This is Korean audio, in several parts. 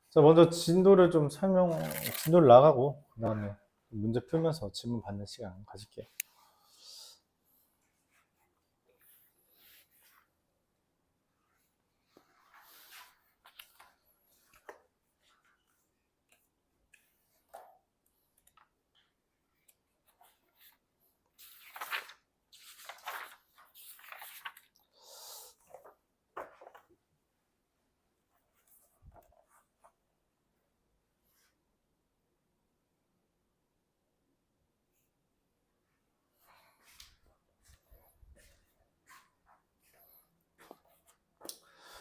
자, 먼저 진도를 나가고, 그 다음에 문제 풀면서 질문 받는 시간 가질게요.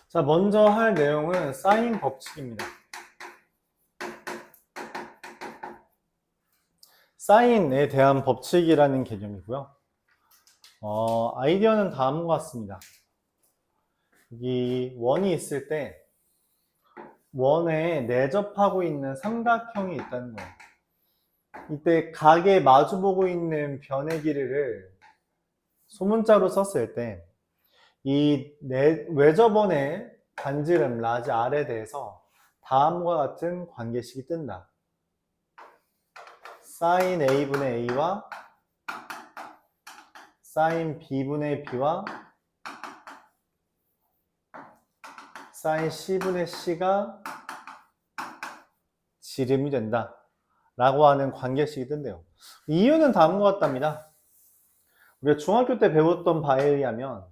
자, 먼저 할 내용은 사인 법칙입니다. 사인에 대한 법칙이라는 개념이고요. 아이디어는 다음과 같습니다. 여기 원이 있을 때 원에 내접하고 있는 삼각형이 있다는 거예요. 이때 각에 마주보고 있는 변의 길이를 소문자로 썼을 때 이 외접원의 반지름 라지 R에 대해서 다음과 같은 관계식이 뜬다. sin A분의 A와 sin B분의 B와 sin C분의 C가 지름이 된다 라고 하는 관계식이 뜬대요. 이유는 다음과 같답니다. 우리가 중학교 때 배웠던 바에 의하면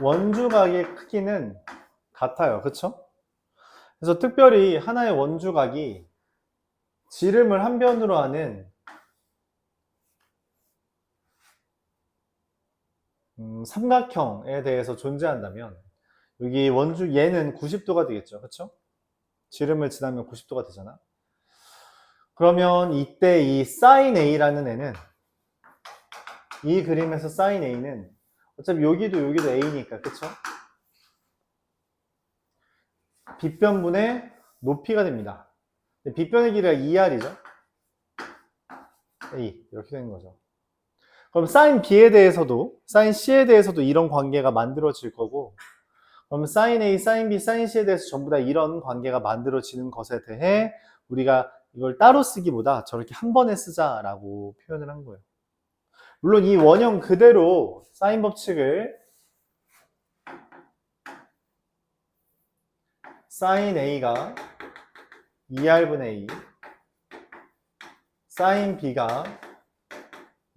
원주각의 크기는 같아요. 그쵸? 그래서 특별히 하나의 원주각이 지름을 한 변으로 하는 삼각형에 대해서 존재한다면 여기 원주 얘는 90도가 되겠죠. 그쵸? 지름을 지나면 90도가 되잖아. 그러면 이때 이 sin A라는 애는 이 그림에서 sin A는 어차피 여기도 A니까 그쵸? 빗변분의 높이가 됩니다. 빗변의 길이가 2R이죠. A 이렇게 되는 거죠. 그럼 sin B에 대해서도 sin C에 대해서도 이런 관계가 만들어질 거고 그럼 sin A, sin B, sin C에 대해서 전부 다 이런 관계가 만들어지는 것에 대해 우리가 이걸 따로 쓰기보다 저렇게 한 번에 쓰자라고 표현을 한 거예요. 물론 이 원형 그대로 사인 법칙을 sin A가 2R분의 A, sin B가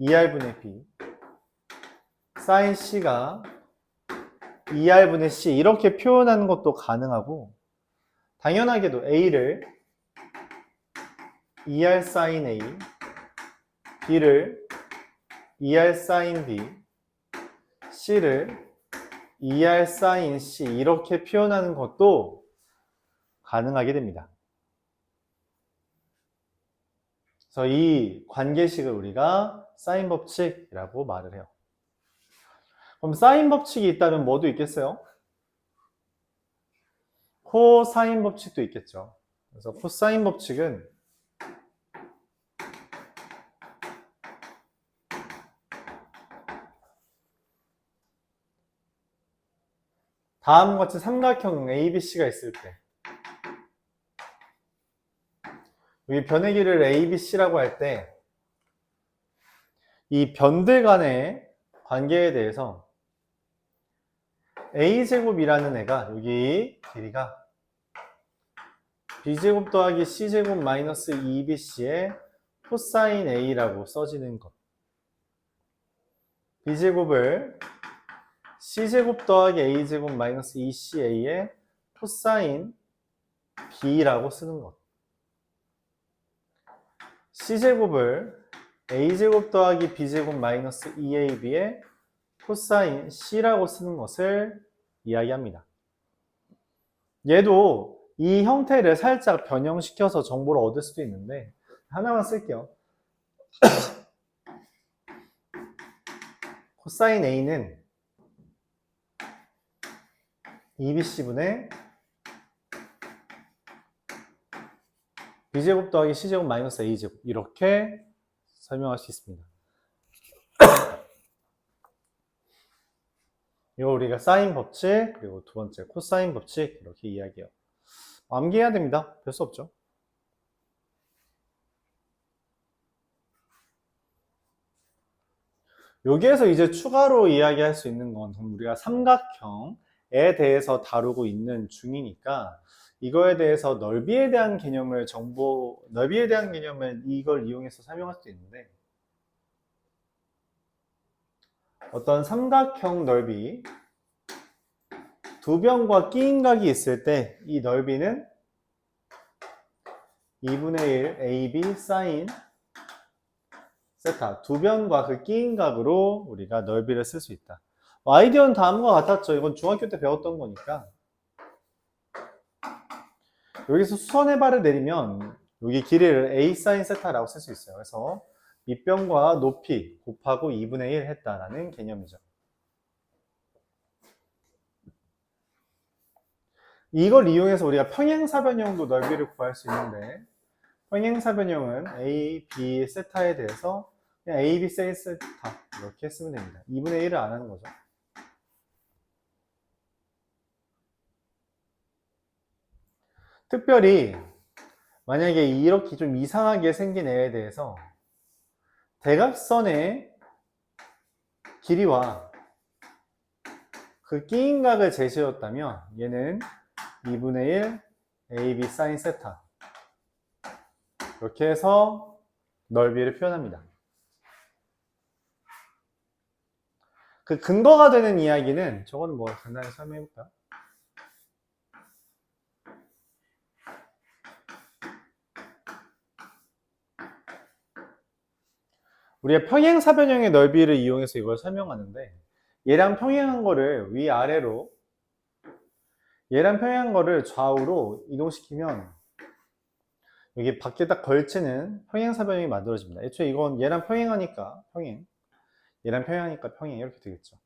2R분의 B, sin C가 2R분의 C 이렇게 표현하는 것도 가능하고 당연하게도 A를 2R sin A, B를 2R sin B, C를 2R sin C 이렇게 표현하는 것도 가능하게 됩니다. 그래서 이 관계식을 우리가 사인 법칙이라고 말을 해요. 그럼 사인 법칙이 있다면 뭐도 있겠어요? 코사인 법칙도 있겠죠. 그래서 코사인 법칙은 다음과 같이 삼각형 ABC가 있을 때 여기 변의 길이를 ABC라고 할 때 이 변들 간의 관계에 대해서 A제곱이라는 애가 여기 길이가 B제곱 더하기 C제곱 마이너스 2BC의 코사인 A라고 써지는 것. B제곱을 C제곱 더하기 A제곱 마이너스 2CA의 코사인 B라고 쓰는 것. C제곱을 A제곱 더하기 B제곱 마이너스 2AB의 코사인 C라고 쓰는 것을 이야기합니다. 얘도 이 형태를 살짝 변형시켜서 정보를 얻을 수도 있는데 하나만 쓸게요. 코사인 A는 2BC분의 B제곱 더하기 C제곱 마이너스 A제곱 이렇게 설명할 수 있습니다. 이거 우리가 사인 법칙, 그리고 두 번째 코사인 법칙 이렇게 이야기해요. 암기해야 됩니다. 별 수 없죠. 여기에서 이제 추가로 이야기할 수 있는 건 우리가 삼각형에 대해서 다루고 있는 중이니까 이거에 대해서 넓이에 대한 개념을 이걸 이용해서 설명할 수도 있는데, 어떤 삼각형 넓이 두 변과 끼인각이 있을 때 이 넓이는 2분의 1 AB 사인 세타, 두 변과 그 끼인각으로 우리가 넓이를 쓸 수 있다. 아이디어는 다음과 같았죠. 이건 중학교 때 배웠던 거니까. 여기서 수선해발을 내리면 여기 길이를 A 사인 세타라고 쓸 수 있어요. 그래서 밑변과 높이 곱하고 2분의 1 했다라는 개념이죠. 이걸 이용해서 우리가 평행사변형도 넓이를 구할 수 있는데, 평행사변형은 A, B 세타에 대해서 그냥 A, B 사인 세타 이렇게 쓰면 됩니다. 2분의 1을 안 하는 거죠. 특별히 만약에 이렇게 좀 이상하게 생긴 애에 대해서 대각선의 길이와 그 끼인각을 제시했다면 얘는 2분의 1 AB 사인 세타 이렇게 해서 넓이를 표현합니다. 그 근거가 되는 이야기는 저거는 뭐 간단히 설명해 볼까요? 우리가 평행사변형의 넓이를 이용해서 이걸 설명하는데, 얘랑 평행한 거를 위아래로, 얘랑 평행한 거를 좌우로 이동시키면 여기 밖에 딱 걸치는 평행사변형이 만들어집니다. 애초에 이건 얘랑 평행하니까 평행, 얘랑 평행하니까 평행 이렇게 되겠죠.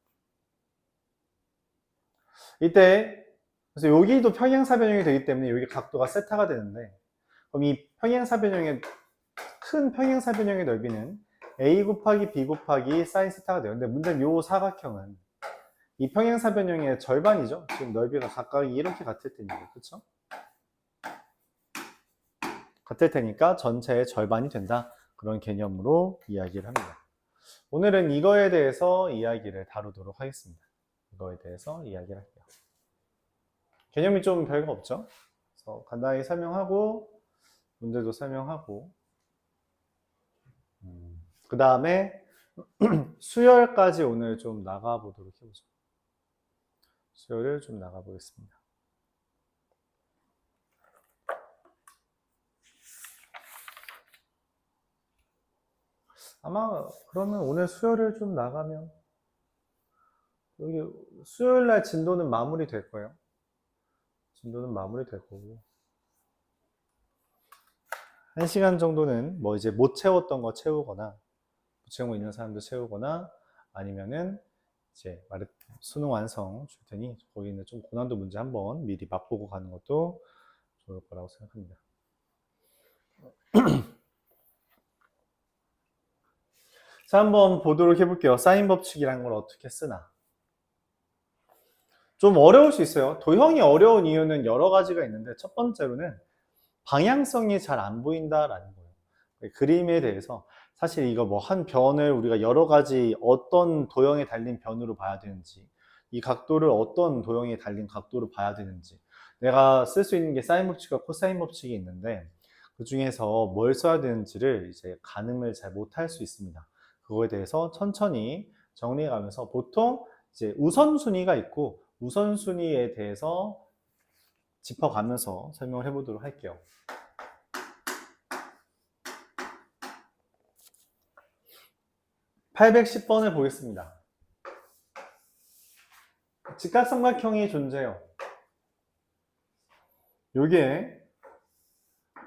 이때 그래서 여기도 평행사변형이 되기 때문에 여기 각도가 세타가 되는데, 그럼 이 평행사변형의 큰 평행사변형의 넓이는 A 곱하기 B 곱하기 사인 세타가 돼요. 근데 문제는 이 사각형은 이 평행사변형의 절반이죠. 지금 넓이가 각각 이렇게 같을 테니까, 그렇죠? 같을 테니까 전체의 절반이 된다. 그런 개념으로 이야기를 합니다. 오늘은 이거에 대해서 이야기를 다루도록 하겠습니다. 이거에 대해서 이야기를 할게요. 개념이 좀 별거 없죠? 그래서 간단히 설명하고 문제도 설명하고 그 다음에 수열까지 오늘 좀 나가보도록 해보죠. 수열을 좀 나가보겠습니다. 아마 그러면 오늘 수열을 좀 나가면 여기 수요일날 진도는 마무리 될 거예요. 진도는 마무리 될 거고 1시간 정도는 뭐 이제 못 채웠던 거 채우거나 못 채우고 있는 사람도 채우거나 아니면은 이제 수능 완성 줄 테니 거기는 좀 고난도 문제 한번 미리 맛보고 가는 것도 좋을 거라고 생각합니다. 자, 한번 보도록 해볼게요. 사인 법칙이라는 걸 어떻게 쓰나. 좀 어려울 수 있어요. 도형이 어려운 이유는 여러 가지가 있는데 첫 번째로는 방향성이 잘 안 보인다라는 거예요. 그림에 대해서 사실 이거 뭐 한 변을 우리가 여러 가지 어떤 도형에 달린 변으로 봐야 되는지, 이 각도를 어떤 도형에 달린 각도로 봐야 되는지, 내가 쓸 수 있는 게 사인 법칙과 코사인 법칙이 있는데 그 중에서 뭘 써야 되는지를 이제 가늠을 잘 못할 수 있습니다. 그거에 대해서 천천히 정리해 가면서 보통 이제 우선순위가 있고 우선순위에 대해서 짚어가면서 설명을 해보도록 할게요. 810번을 보겠습니다. 직각삼각형이 존재해요. 여기에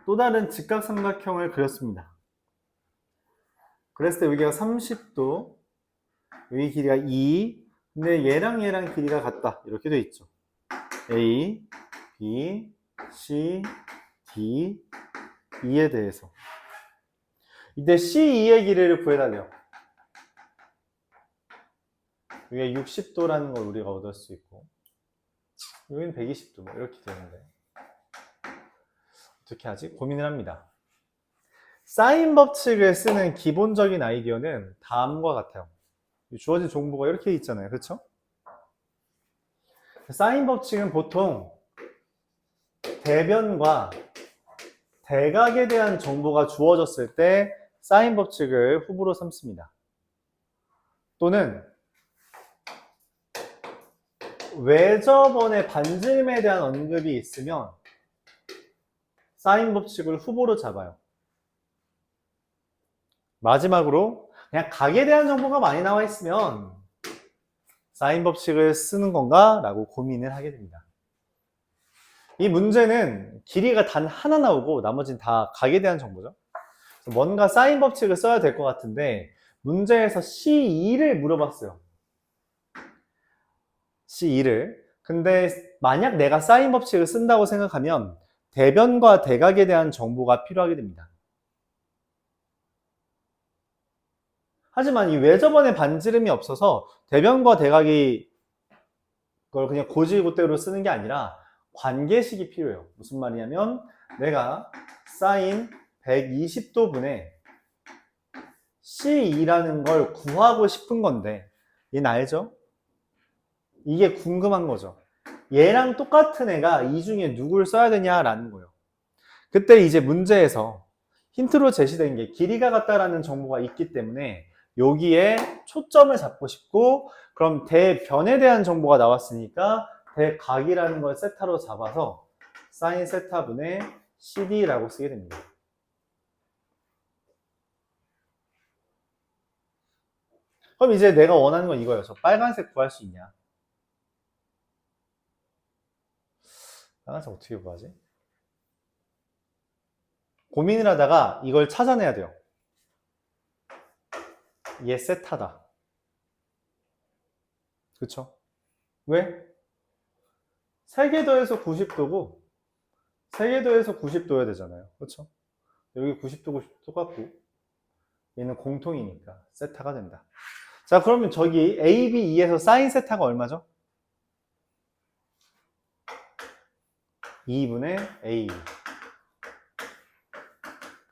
또 다른 직각삼각형을 그렸습니다. 그랬을 때 여기가 30도, 여기 길이가 2, 근데 얘랑 길이가 같다. 이렇게 돼 있죠. A, B, C, D, E에 대해서. 이때 C2의 길이를 구해달래요. 여기가 60도라는 걸 우리가 얻을 수 있고, 여기는 120도, 뭐 이렇게 되는데. 어떻게 하지? 고민을 합니다. 사인 법칙을 쓰는 기본적인 아이디어는 다음과 같아요. 주어진 정보가 이렇게 있잖아요. 그렇죠? 사인 법칙은 보통 대변과 대각에 대한 정보가 주어졌을 때 사인 법칙을 후보로 삼습니다. 또는 외접원의 반지름에 대한 언급이 있으면 사인 법칙을 후보로 잡아요. 마지막으로 그냥 각에 대한 정보가 많이 나와 있으면 사인 법칙을 쓰는 건가? 라고 고민을 하게 됩니다. 이 문제는 길이가 단 하나 나오고 나머지는 다 각에 대한 정보죠. 뭔가 사인 법칙을 써야 될 것 같은데 문제에서 C2를 물어봤어요. C2를. 근데 만약 내가 사인 법칙을 쓴다고 생각하면 대변과 대각에 대한 정보가 필요하게 됩니다. 하지만 이 외접원의 반지름이 없어서 대변과 대각이 그걸 그냥 고지고대로 쓰는 게 아니라 관계식이 필요해요. 무슨 말이냐면 내가 사인 120도 분의 C2라는 걸 구하고 싶은 건데 얘는 알죠? 이게 궁금한 거죠. 얘랑 똑같은 애가 이 중에 누굴 써야 되냐라는 거예요. 그때 이제 문제에서 힌트로 제시된 게 길이가 같다라는 정보가 있기 때문에 여기에 초점을 잡고 싶고 그럼 대변에 대한 정보가 나왔으니까 대각이라는 걸 세타로 잡아서 사인 세타분의 CD라고 쓰게 됩니다. 그럼 이제 내가 원하는 건 이거예요. 저 빨간색 구할 수 있냐? 빨간색 어떻게 구하지? 고민을 하다가 이걸 찾아내야 돼요. 얘 세타다. 그쵸? 왜? 세계도에서 90도고 세계도에서 90도여야 되잖아요. 그쵸? 여기 90도, 90도 똑같고 얘는 공통이니까 세타가 된다. 자, 그러면 저기 A, B, E에서 사인 세타가 얼마죠? 2분의 A.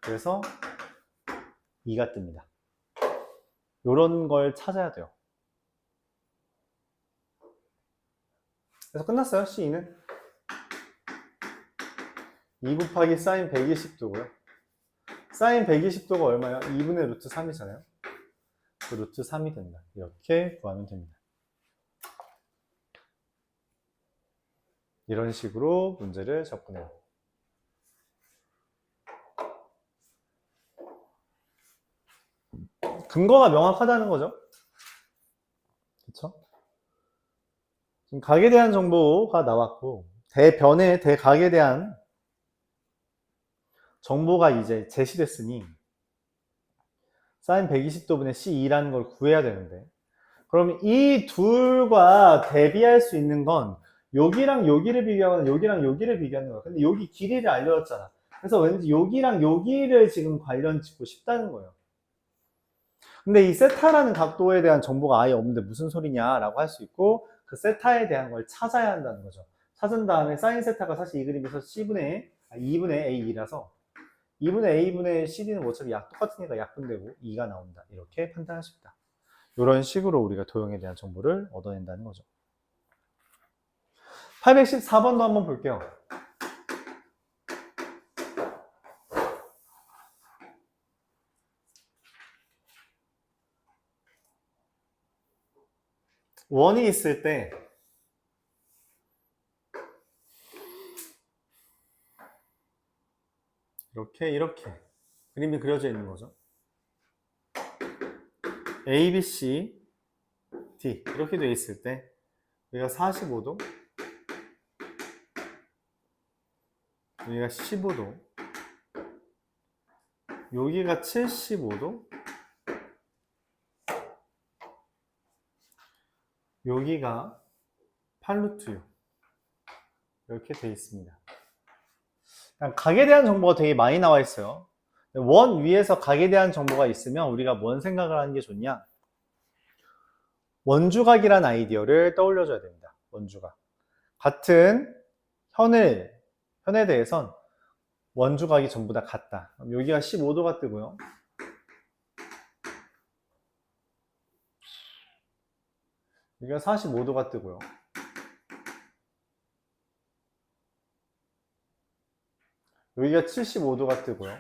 그래서 2가 뜹니다. 요런 걸 찾아야 돼요. 그래서 끝났어요. C는 2 곱하기 사인 120도고요. 사인 120도가 얼마예요? 2분의 루트 3이잖아요. 그 루트 3이 된다. 이렇게 구하면 됩니다. 이런 식으로 문제를 접근해요. 근거가 명확하다는 거죠. 그쵸? 지금 각에 대한 정보가 나왔고 대변의 대각에 대한 정보가 이제 제시됐으니 사인 120도분의 C2라는 걸 구해야 되는데 그럼 이 둘과 대비할 수 있는 건 여기랑 여기를 비교하거나 여기랑 여기를 비교하는 거야. 근데 여기 길이를 알려줬잖아. 그래서 왠지 여기랑 여기를 지금 관련 짓고 싶다는 거예요. 근데 이 세타라는 각도에 대한 정보가 아예 없는데 무슨 소리냐라고 할 수 있고 그 세타에 대한 걸 찾아야 한다는 거죠. 찾은 다음에 사인 세타가 사실 이 그림에서 2분의 A2라서 2분의 A분의 CD는 어차피 똑같으니까 약분되고 2가 나온다. 이렇게 판단할 수 있다. 이런 식으로 우리가 도형에 대한 정보를 얻어낸다는 거죠. 814번도 한번 볼게요. 원이 있을 때 이렇게 그림이 그려져 있는 거죠. A, B, C, D 이렇게 돼 있을 때 여기가 45도 여기가 15도 여기가 75도 여기가 8루트 6 이렇게 돼 있습니다. 각에 대한 정보가 되게 많이 나와 있어요. 원 위에서 각에 대한 정보가 있으면 우리가 뭔 생각을 하는 게 좋냐? 원주각이란 아이디어를 떠올려줘야 됩니다. 원주각. 같은 현에 대해선 원주각이 전부 다 같다. 그럼 여기가 15도가 뜨고요. 여기가 45도가 뜨고요. 여기가 75도가 뜨고요.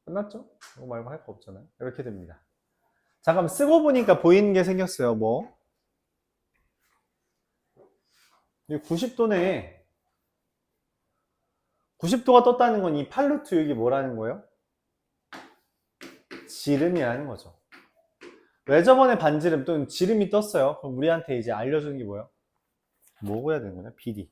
끝났죠? 이거 말고 할 거 없잖아요. 이렇게 됩니다. 잠깐 쓰고 보니까 보이는 게 생겼어요. 뭐? 이 90도네. 90도가 떴다는 건 이 8루트 6이 뭐라는 거예요? 지름이라는 거죠. 왜 저번에 반지름 또는 지름이 떴어요? 그럼 우리한테 이제 알려주는 게 뭐예요? 뭐 구해야 되는 거냐? BD.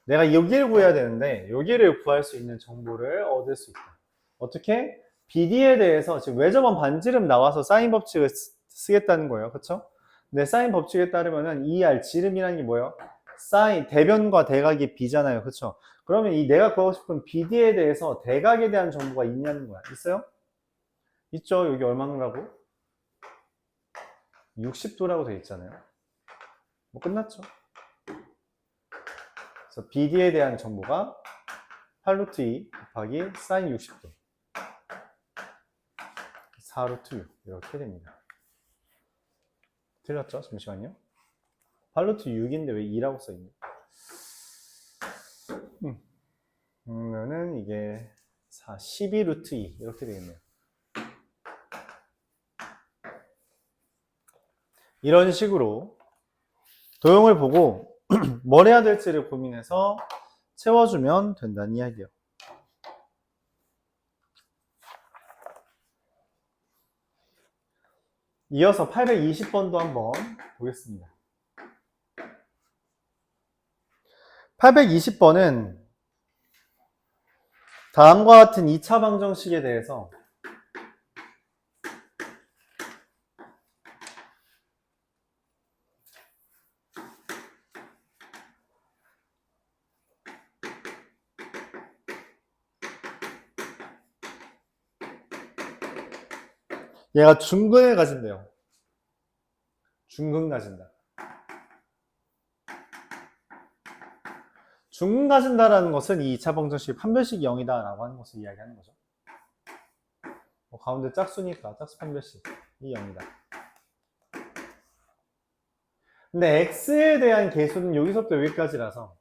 내가 여기를 구해야 되는데 여기를 구할 수 있는 정보를 얻을 수 있다. 어떻게? BD에 대해서 지금 왜 저번 반지름 나와서 사인 법칙을 쓰겠다는 거예요. 그쵸? 근데 사인 법칙에 따르면은 ER 지름이라는 게 뭐예요? 사인 대변과 대각이 B잖아요. 그쵸? 그러면 이 내가 구하고 싶은 BD에 대해서 대각에 대한 정보가 있냐는 거야. 있어요? 있죠. 여기 얼마인가고? 60도라고 되어 있잖아요. 뭐 끝났죠. 그래서 BD에 대한 정보가 8루트 2 곱하기 사인 60도 4루트 6 이렇게 됩니다. 틀렸죠? 잠시만요. 8루트 6인데 왜 2라고 써있냐? 그러면은 이게 12루트 2 이렇게 되겠네요. 이런 식으로 도형을 보고 뭘 해야 될지를 고민해서 채워주면 된다는 이야기예요. 이어서 820번도 한번 보겠습니다. 820번은 다음과 같은 2차 방정식에 대해서 얘가 중근을 가진대요. 중근 가진다. 중근 가진다라는 것은 이 2차 방정식이 판별식이 0이다 라고 하는 것을 이야기하는 거죠. 가운데 짝수니까 짝수 판별식이 0이다. 근데 x에 대한 계수는 여기서부터 여기까지라서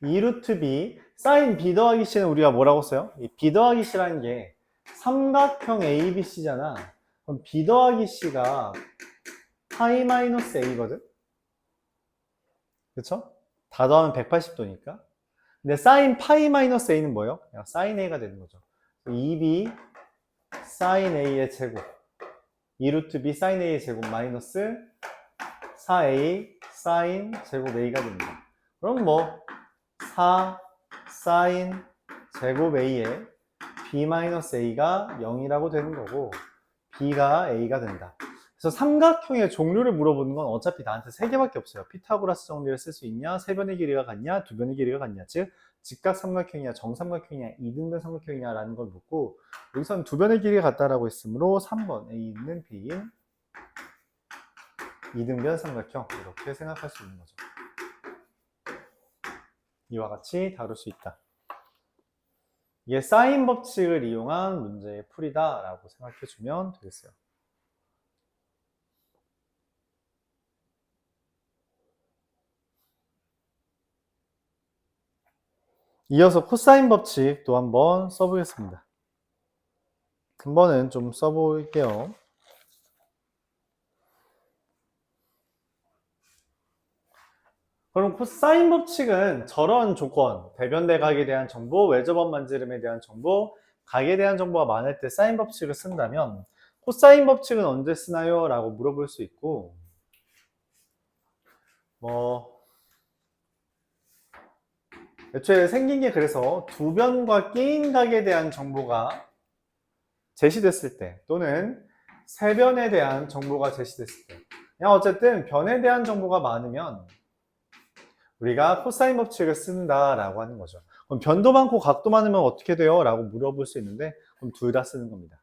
2루트 b 사인 b 더하기 c는 우리가 뭐라고 써요? 이 b 더하기 c라는 게 삼각형 ABC잖아. 그럼 b 더하기 c가 파이 마이너스 a거든? 그쵸? 다 더하면 180도니까. 근데 사인 파이 마이너스 a는 뭐예요? 그냥 사인 a가 되는 거죠. 2b 사인 a의 제곱 2루트 b 사인 a의 제곱 마이너스 4a 사인 제곱 a가 됩니다. 그럼 뭐 4 사인 제곱 a에 b-a가 0이라고 되는 거고 b가 a가 된다. 그래서 삼각형의 종류를 물어보는 건 어차피 나한테 3개밖에 없어요. 피타고라스 정리를 쓸 수 있냐, 세변의 길이가 같냐, 두변의 길이가 같냐, 즉 직각 삼각형이냐, 정삼각형이냐, 이등변 삼각형이냐 라는 걸 묻고 여기서는 두변의 길이가 같다라고 했으므로 3번 A 있는 B인 이등변 삼각형 이렇게 생각할 수 있는 거죠. 이와 같이 다룰 수 있다. 이게 사인 법칙을 이용한 문제의 풀이다 라고 생각해주면 되겠어요. 이어서 코사인 법칙도 한번 써보겠습니다. 한번은 좀 써볼게요. 그럼 코사인 법칙은 저런 조건, 대변 대각에 대한 정보, 외접원 반지름에 대한 정보, 각에 대한 정보가 많을 때 사인 법칙을 쓴다면 코사인 법칙은 언제 쓰나요? 라고 물어볼 수 있고 애초에 생긴 게 그래서 두변과 끼인각에 대한 정보가 제시됐을 때 또는 세변에 대한 정보가 제시됐을 때 그냥 어쨌든 변에 대한 정보가 많으면 우리가 코사인 법칙을 쓴다라고 하는 거죠. 그럼 변도 많고 각도 많으면 어떻게 돼요? 라고 물어볼 수 있는데 그럼 둘 다 쓰는 겁니다.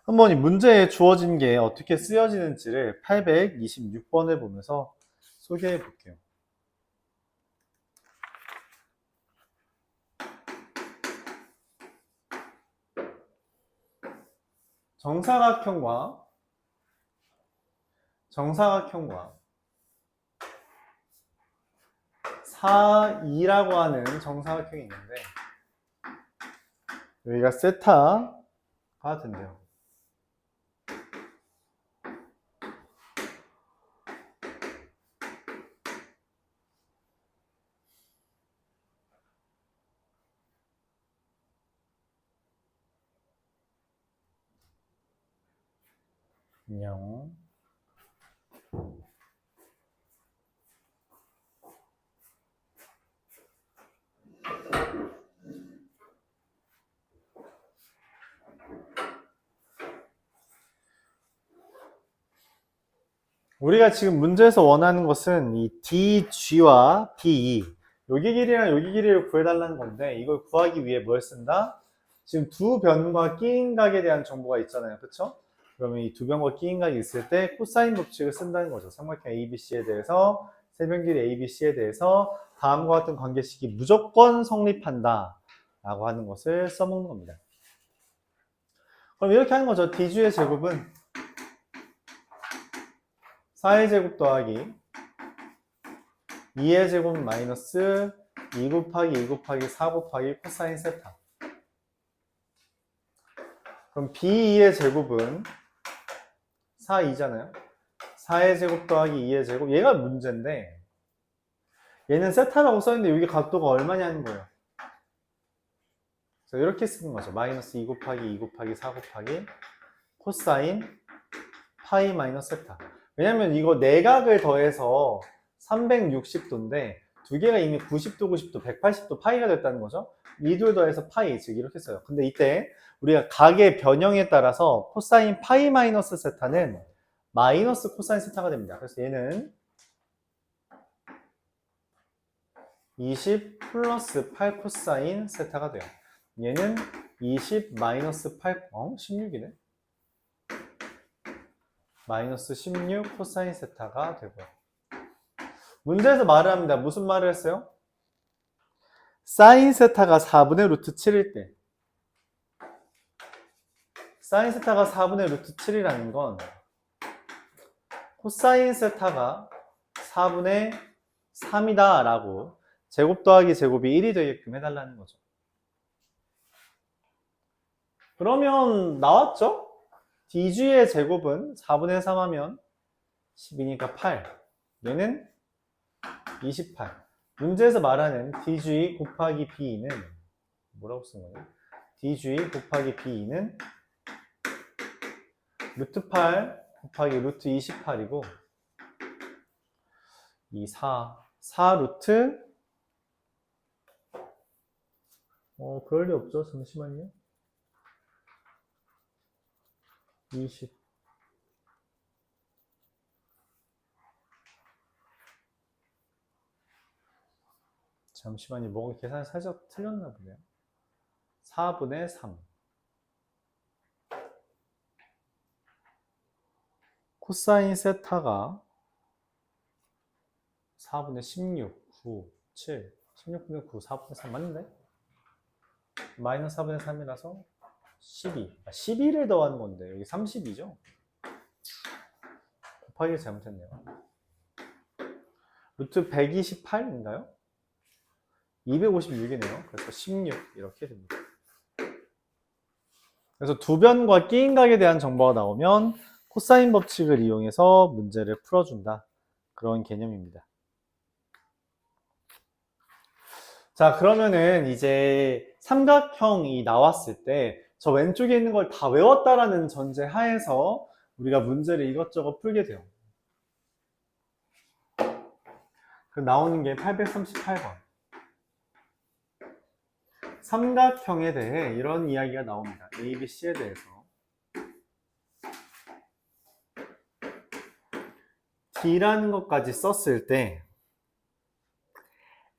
한번 이 문제에 주어진 게 어떻게 쓰여지는지를 826번을 보면서 소개해 볼게요. 정사각형과 4, 2라고 하는 정사각형이 있는데 여기가 세타가 된대요. 안녕. 우리가 지금 문제에서 원하는 것은 이 DG와 DE 여기 길이랑 여기 길이를 구해달라는 건데 이걸 구하기 위해 뭘 쓴다? 지금 두 변과 끼인각에 대한 정보가 있잖아요. 그쵸? 그러면 이 두 변과 끼인각이 있을 때 코사인 법칙을 쓴다는 거죠. 삼각형 ABC에 대해서 세변 길이 ABC에 대해서 다음과 같은 관계식이 무조건 성립한다 라고 하는 것을 써먹는 겁니다. 그럼 이렇게 하는 거죠. DG의 제곱은 4의 제곱 더하기 2의 제곱 마이너스 2 곱하기 2 곱하기 4 곱하기 코사인 세타. 그럼 B2의 제곱은 4, 2잖아요. 4의 제곱 더하기 2의 제곱. 얘가 문제인데 얘는 세타라고 써있는데 여기 각도가 얼마냐는 거예요. 그래서 이렇게 쓰는 거죠. 마이너스 2 곱하기 2 곱하기 4 곱하기 코사인 파이 마이너스 세타. 왜냐면 이거 내각을 더해서 360도인데 두 개가 이미 90도, 90도, 180도 파이가 됐다는 거죠. 이 둘 더해서 파이, 즉 이렇게 써요. 근데 이때 우리가 각의 변형에 따라서 코사인 파이 마이너스 세타는 마이너스 코사인 세타가 됩니다. 그래서 얘는 20 플러스 8 코사인 세타가 돼요. 얘는 20 마이너스 8, 16이네. 마이너스 16 코사인 세타가 되고요. 문제에서 말을 합니다. 무슨 말을 했어요? 사인 세타가 4분의 루트 7일 때 사인 세타가 4분의 루트 7이라는 건 코사인 세타가 4분의 3이다 라고 제곱 더하기 제곱이 1이 되게끔 해달라는 거죠. 그러면 나왔죠? DG의 제곱은 4분의 3 하면 12니까 8. 얘는 28. 문제에서 말하는 DG 곱하기 B2는 뭐라고 쓴 거예요? DG 곱하기 B2는 루트 8 곱하기 루트 28이고 이 4 루트 그럴 리 없죠. 잠시만요. 20 잠시만요. 뭐가 계산이 살짝 틀렸나 보네요. 4분의 3 코사인 세타가 4분의 16, 9, 7 16분의 9, 4분의 3 맞는데? 마이너스 4분의 3이라서 12 12를 더하는 건데 여기 32죠? 곱하기 잘못했네요. 루트 128인가요? 256이네요. 그래서 16 이렇게 됩니다. 그래서 두 변과 끼인각에 대한 정보가 나오면 코사인 법칙을 이용해서 문제를 풀어준다. 그런 개념입니다. 자, 그러면은 이제 삼각형이 나왔을 때 저 왼쪽에 있는 걸 다 외웠다라는 전제 하에서 우리가 문제를 이것저것 풀게 돼요. 그 나오는 게 838번. 삼각형에 대해 이런 이야기가 나옵니다. A, B, C에 대해서. D라는 것까지 썼을 때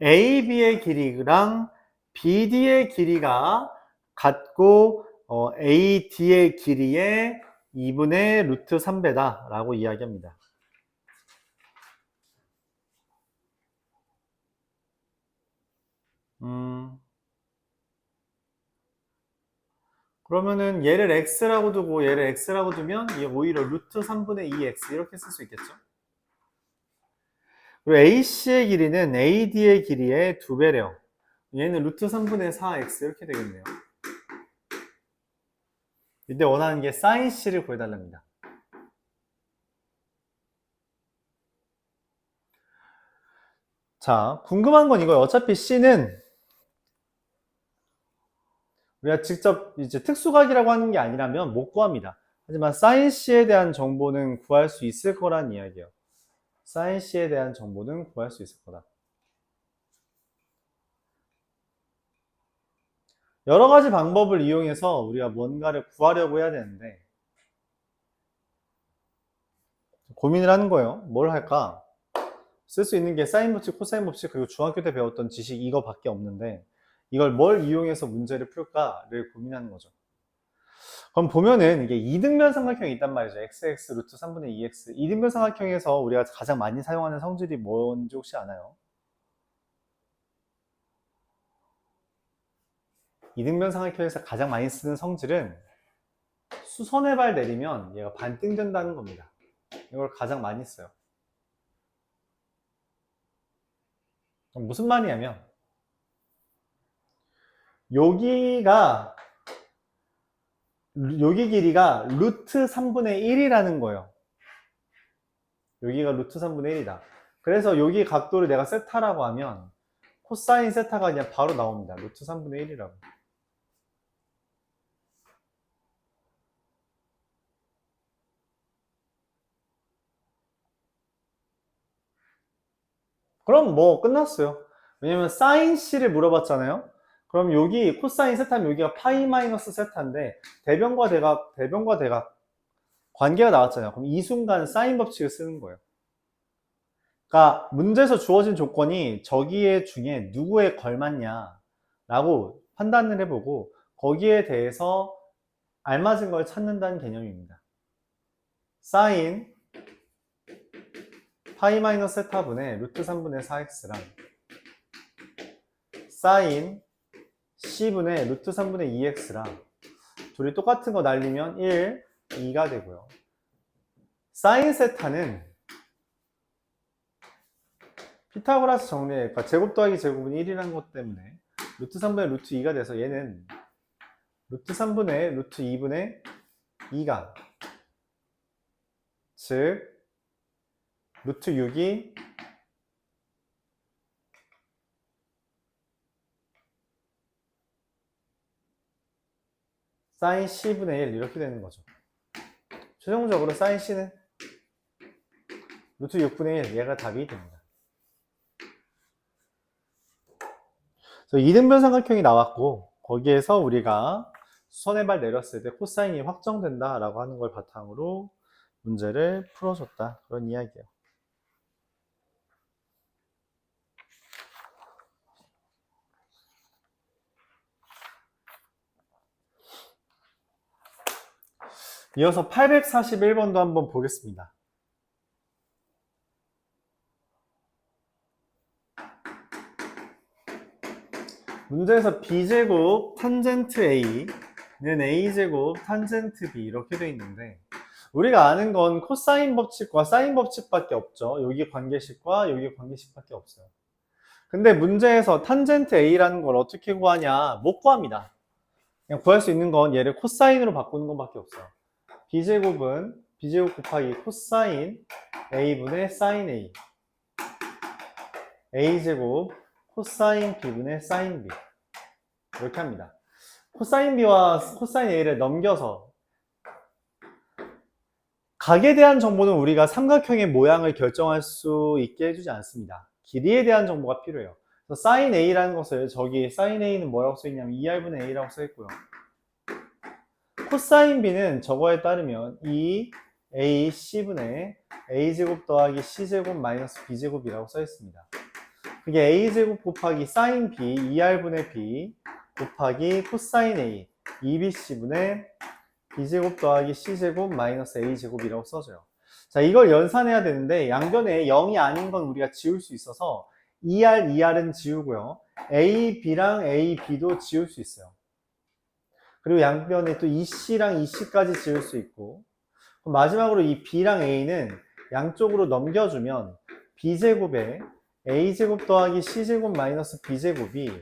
AB의 길이랑 BD의 길이가 같고 AD의 길이의 2분의 루트 3배다 라고 이야기합니다. 그러면은 얘를 x라고 두고 얘를 x라고 두면 얘 오히려 루트 3분의 2x 이렇게 쓸 수 있겠죠. 그리고 AC의 길이는 AD의 길이의 2배래요. 얘는 루트 3분의 4x 이렇게 되겠네요. 이때 원하는 게 sin C를 구해달랍니다. 자, 궁금한 건 이거예요. 어차피 C는 우리가 직접 이제 특수각이라고 하는 게 아니라면 못 구합니다. 하지만 sin C에 대한 정보는 구할 수 있을 거란 이야기예요. sin C에 대한 정보는 구할 수 있을 거다. 여러 가지 방법을 이용해서 우리가 뭔가를 구하려고 해야 되는데 고민을 하는 거예요. 뭘 할까? 쓸 수 있는 게 사인 법칙, 코사인 법칙, 그리고 중학교 때 배웠던 지식 이거밖에 없는데 이걸 뭘 이용해서 문제를 풀까를 고민하는 거죠. 그럼 보면은 이게 이등변 삼각형이 있단 말이죠. xx 루트 3분의 2x. 이등변 삼각형에서 우리가 가장 많이 사용하는 성질이 뭔지 혹시 아나요? 이등변 삼각형에서 가장 많이 쓰는 성질은 수선의 발 내리면 얘가 반등된다는 겁니다. 이걸 가장 많이 써요. 그럼 무슨 말이냐면 여기가 여기 길이가 루트 3분의 1이라는 거예요. 여기가 루트 3분의 1이다. 그래서 여기 각도를 내가 세타라고 하면 코사인 세타가 그냥 바로 나옵니다. 루트 3분의 1이라고. 그럼 뭐 끝났어요. 왜냐면 사인 C를 물어봤잖아요. 그럼 여기 코사인 세타면 여기가 파이 마이너스 세타인데 대변과 대각 관계가 나왔잖아요. 그럼 이 순간 사인 법칙을 쓰는 거예요. 그러니까 문제에서 주어진 조건이 저기에 중에 누구에 걸맞냐 라고 판단을 해보고 거기에 대해서 알맞은 걸 찾는다는 개념입니다. 사인 파이 마이너스 세타분의 루트 3분의 4x랑 사인 c분의 루트 3분의 2x랑 둘이 똑같은 거 날리면 1, 2가 되고요. 사인 세타는 피타고라스 정리에 그러니까 제곱 더하기 제곱은 1이라는 것 때문에 루트 3분의 루트 2가 돼서 얘는 루트 3분의 루트 2분의 2가 즉 루트 6이 사인 C분의 1 이렇게 되는 거죠. 최종적으로 사인 C는 루트 6분의 1 얘가 답이 됩니다. 그래서 이등변 삼각형이 나왔고 거기에서 우리가 수선의 발 내렸을 때 코사인이 확정된다 라고 하는 걸 바탕으로 문제를 풀어줬다 그런 이야기예요. 이어서 841번도 한번 보겠습니다. 문제에서 b제곱 탄젠트 a는 a제곱 탄젠트 b 이렇게 되어 있는데 우리가 아는 건 코사인 법칙과 사인 법칙밖에 없죠. 여기 관계식과 여기 관계식밖에 없어요. 근데 문제에서 탄젠트 a라는 걸 어떻게 구하냐? 못 구합니다. 그냥 구할 수 있는 건 얘를 코사인으로 바꾸는 것밖에 없어요. b제곱은 b제곱 곱하기 코사인 a분의 사인 a a제곱 코사인 b분의 사인 b 이렇게 합니다. 코사인 b와 코사인 a를 넘겨서 각에 대한 정보는 우리가 삼각형의 모양을 결정할 수 있게 해주지 않습니다. 길이에 대한 정보가 필요해요. 그래서 sin a라는 것을 저기 sin a는 뭐라고 써있냐면 2r분의 a라고 써있고요. 코사인 b는 저거에 따르면 2ac 분의 a제곱 더하기 c제곱 마이너스 b제곱이라고 써있습니다. 그게 a제곱 곱하기 sin b 2r분의 b 곱하기 코사인 a 2bc분의 b제곱 더하기 c제곱 마이너스 a제곱이라고 써줘요. 자, 이걸 연산해야 되는데 양변에 0이 아닌 건 우리가 지울 수 있어서 2r은 지우고요. a, b랑 a, b도 지울 수 있어요. 그리고 양변에 또 2c랑 2c까지 지울 수 있고, 마지막으로 이 b랑 a는 양쪽으로 넘겨주면 b제곱에 a제곱 더하기 c제곱 마이너스 b제곱이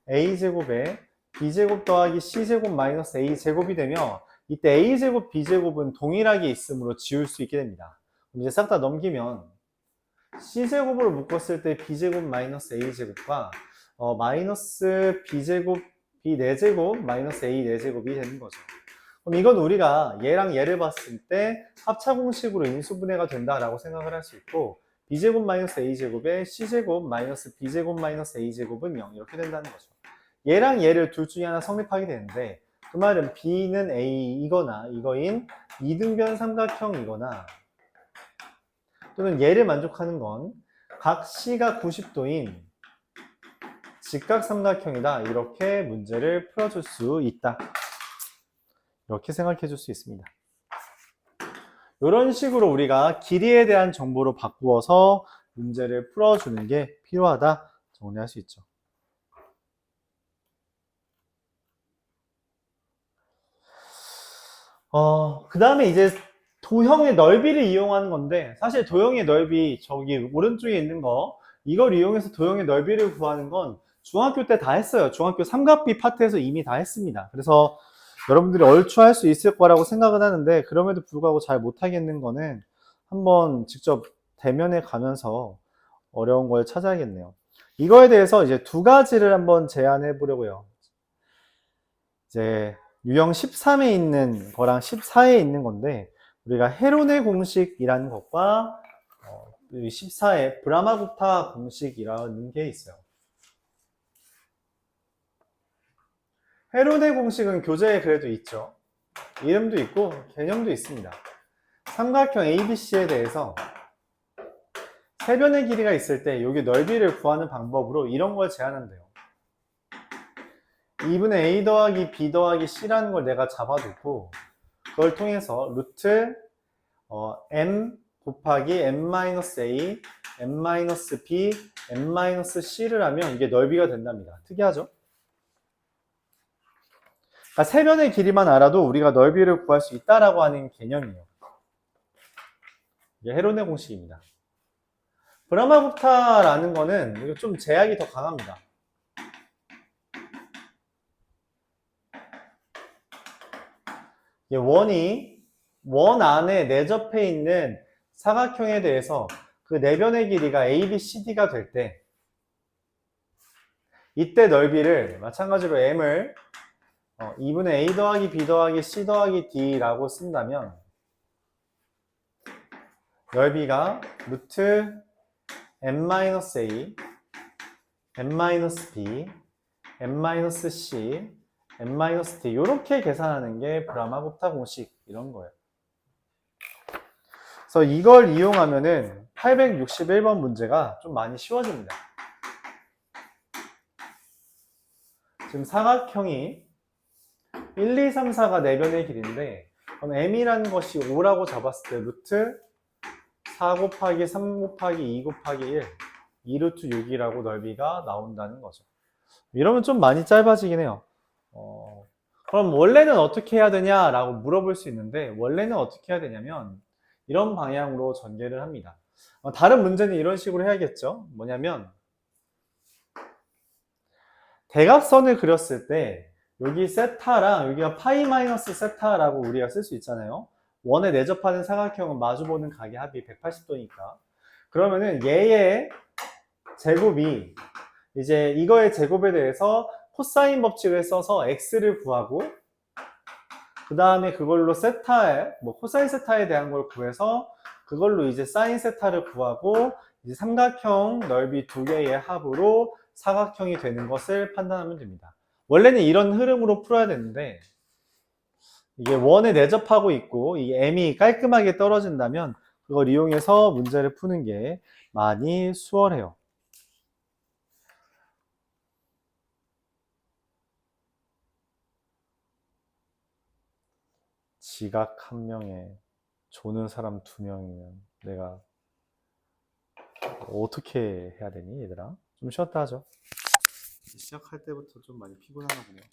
a제곱에 b제곱 더하기 c제곱 마이너스 a제곱이 되며, 이때 a제곱 b제곱은 동일하게 있으므로 지울 수 있게 됩니다. 그럼 이제 싹 다 넘기면 c제곱으로 묶었을 때 b제곱 마이너스 a제곱과 마이너스 b제곱 b 4제곱 마이너스 a 4제곱이 되는 거죠. 그럼 이건 우리가 얘랑 얘를 봤을 때 합차 공식으로 인수분해가 된다라고 생각을 할 수 있고, b제곱 마이너스 a제곱에 c제곱 마이너스 b제곱 마이너스 a제곱은 0 이렇게 된다는 거죠. 얘랑 얘를 둘 중에 하나 성립하게 되는데, 그 말은 b는 a이거나 이거인 이등변 삼각형이거나, 또는 얘를 만족하는 건 각 c가 90도인 직각 삼각형이다. 이렇게 문제를 풀어줄 수 있다. 이렇게 생각해 줄 수 있습니다. 이런 식으로 우리가 길이에 대한 정보로 바꾸어서 문제를 풀어주는 게 필요하다. 정리할 수 있죠. 그 다음에 이제 도형의 넓이를 이용하는 건데, 사실 도형의 넓이 저기 오른쪽에 있는 거, 이걸 이용해서 도형의 넓이를 구하는 건 중학교 때 다 했어요. 중학교 삼각비 파트에서 이미 다 했습니다. 그래서 여러분들이 얼추 할 수 있을 거라고 생각은 하는데, 그럼에도 불구하고 잘 못하겠는 거는 한번 직접 대면에 가면서 어려운 걸 찾아야겠네요. 이거에 대해서 이제 두 가지를 한번 제안해 보려고요. 이제 유형 13에 있는 거랑 14에 있는 건데, 우리가 헤론의 공식이라는 것과 14에 브라마구타 공식이라는 게 있어요. 헤론의 공식은 교재에 그래도 있죠. 이름도 있고 개념도 있습니다. 삼각형 ABC에 대해서 세변의 길이가 있을 때 여기 넓이를 구하는 방법으로 이런 걸 제안한대요. 2분의 A 더하기 B 더하기 C라는 걸 내가 잡아두고, 그걸 통해서 루트 M 곱하기 M-A, M-B, M-C를 하면 이게 넓이가 된답니다. 특이하죠? 그러니까 세변의 길이만 알아도 우리가 넓이를 구할 수 있다라고 하는 개념이에요. 이게 헤론의 공식입니다. 브라마구타라는 거는 좀 제약이 더 강합니다. 원 안에 내접해 있는 사각형에 대해서 그 내변의 길이가 ABCD가 될 때, 이때 넓이를 마찬가지로 M을 2분의 A 더하기 B 더하기 C 더하기 D라고 쓴다면 넓이가 루트 M-A, M-B, M-C, M-D 이렇게 계산하는 게 브라마구타 공식 이런 거예요. 그래서 이걸 이용하면은 861번 문제가 좀 많이 쉬워집니다. 지금 사각형이 1, 2, 3, 4가 내변의 길인데, 그럼 M이라는 것이 5라고 잡았을 때 루트 4 곱하기 3 곱하기 2 곱하기 1 2루트 6이라고 넓이가 나온다는 거죠. 이러면 좀 많이 짧아지긴 해요. 그럼 원래는 어떻게 해야 되냐라고 물어볼 수 있는데, 원래는 어떻게 해야 되냐면 이런 방향으로 전개를 합니다. 다른 문제는 이런 식으로 해야겠죠. 뭐냐면 대각선을 그렸을 때 여기 세타랑 여기가 파이 마이너스 세타라고 우리가 쓸 수 있잖아요. 원에 내접하는 사각형은 마주보는 각의 합이 180도니까. 그러면은 얘의 제곱이 이제 이거의 제곱에 대해서 코사인 법칙을 써서 x를 구하고, 그 다음에 그걸로 세타에 코사인 세타에 대한 걸 구해서 그걸로 이제 사인 세타를 구하고, 이제 삼각형 넓이 두 개의 합으로 사각형이 되는 것을 판단하면 됩니다. 원래는 이런 흐름으로 풀어야 되는데, 이게 원에 내접하고 있고 이 m이 깔끔하게 떨어진다면 그걸 이용해서 문제를 푸는 게 많이 수월해요. 지각 한 명에 조는 사람 2명이면 내가 어떻게 해야 되니 얘들아? 좀 쉬었다 하죠. 시작할 때부터 좀 많이 피곤하나 보네요.